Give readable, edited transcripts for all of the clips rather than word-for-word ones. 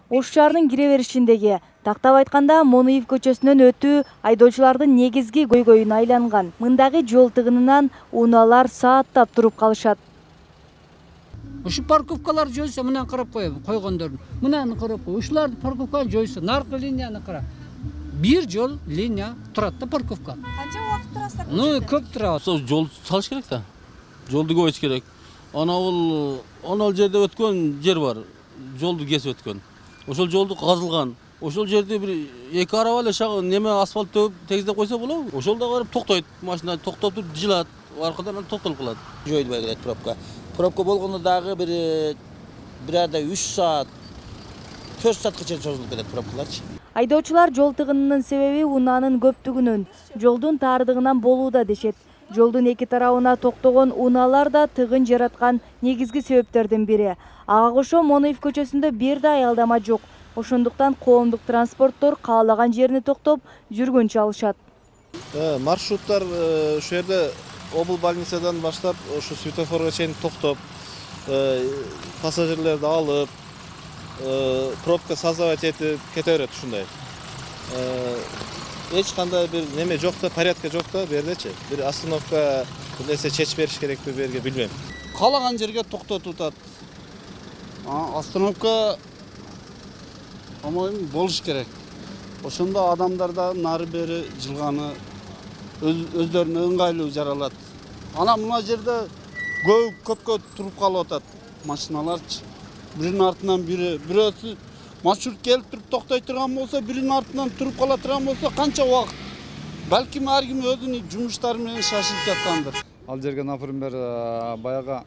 Ош шаарынын кире беришиндеги, тактап айтканда Монуев көчөсүнөн өтүү айдоочулардын негизги көйгөйүнө айланган. Мындагы жол тыгынынан унаалар сааттап туруп калышат. Ушу парковкалар жойсо мындан карап койгондорун. Мынаны карап кой. Ушуларды парковканы жойсо, наркы линияны кара. Бир жол линия турат да парковка. Канча убакыт турасыздар? Көп турабыз. Сол жол салыш керек да. Жолду көбөйтүш керек. Анал жерде өткөн жер бар. Жолду кесип өткөн. Ошол жолду казылган. Ошол жерде бир эки араба эле шагы неме асфальт төп тегиздеп койсо болобу? Ошолда барып токтойт. Машина токтоп туруп жылат. Аркадан токтолуп калат. Жоюлбай келет пробка. Пробка болгондо дагы бир арда 3 саат 4 саатка чейин созулуп кетет пробкаларчы. Айдоочулар жол тыгынынын себеби унаанын көптүгүнөн, жолдун таардыгынан болууда дешет. Жолдун эки тарабына токтогон унаалар да тыгын жараткан негизги себептердин бири. Ага кошо Монуев көчөсүндө бир да аялдама жок. Ошондуктан коомдук транспорттор каалаган жерине токтоп жүргөнчө алышат. Маршруттар ошол жерде обл больницадан баштап ошо светофорго чейин токтоп, пассажирлерди алып, пробка создавать этип кете берет ушундай. Эч кандай бир неме жок да, порядка жок да бу жердечи. Бир остановка бир нерсе чечип бериш керекпи бу жерге билбейм. Каалаган жерге токтотуп атат. Остановка болуш керек. Ошондо адамдар да нары бери жылганы өздөрүнө ыңгайлуу жаралат. Анан мына жерде көпкө туруп калып атат машиналарчы. Биринин артынан бири, бирөөсү маршрут келип туруп токтой турган болсо, биринин артынан туруп кала турган болсо, канча убакыт? Балким ар ким өзүнүн жумуштары менен шашылып жаткандыр. Ал жерге, например, баягы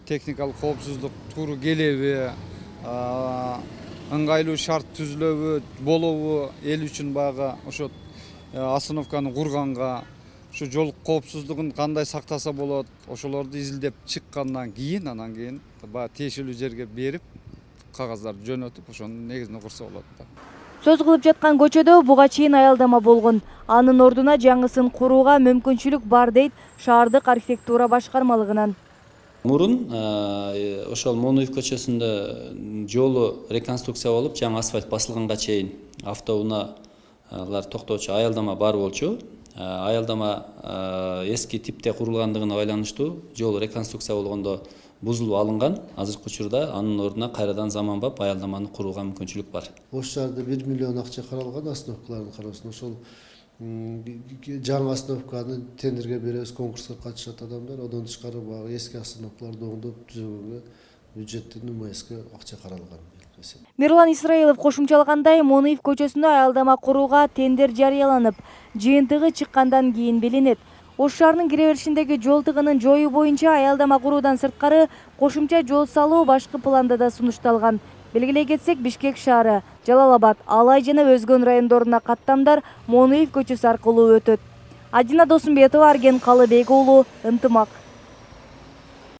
техникалык коопсуздук тууру келеби, ыңгайлуу шарт түзүлөбү, болобу, эл үчүн баягы ошо остановканы курганга, ушу жол коопсуздугун кандай сактаса болот, ошолорду изилдеп чыккандан кийин, анан кийин баягы тиешелүү жерге берип, кагаздарды жөнөтүп, ошонун негизине курса болот да. Сөз кылып жаткан көчөдө буга чейин аялдама болгон. Анын ордуна жаңысын курууга мүмкүнчүлүк бар дейт шаардык архитектура башкармалыгынан. Мурун ошол Монуев көчөсүндө жолу реконструкция болуп, жаңы асфальт басылганга чейин автоунаалар токтоочу аялдама бар болчу. Аялдама эски типте курулгандыгына байланыштуу жол реконструкция болгондо бузулуп алынган. Азыркы учурда анын ордуна кайрадан заманбап аялдаманы курууга мүмкүнчүлүк бар. Ош шаарда 1 миллион акча каралган остановкалардын кароосуна. Ошол жаңы остановканы тендерге беребиз, конкурска катышат адамдар. Одан тышкары баягы эски остановкаларды оңдоп түзөгөнгө бюджеттен УМСке акча каралган. Мирлан Исраилов кошумчалагандай, Монуев көчөсүндө аялдама курууга тендер жарыяланып, жыйынтыгы чыккандан кийин билинет. Ош шаарынын кире беришиндеги жол тыгынын жоюу боюнча аялдама куруудан сырткары кошумча жол салуу башкы планда да сунушталган. Белгилей кетсек, Бишкек шаары, Жалал-Абад, Алай жана өзгөн райондоруна каттамдар Монуев көчөсү аркылуу өтөт. Адина Досумбетова, Арген Калыбек уулу, Ынтымак.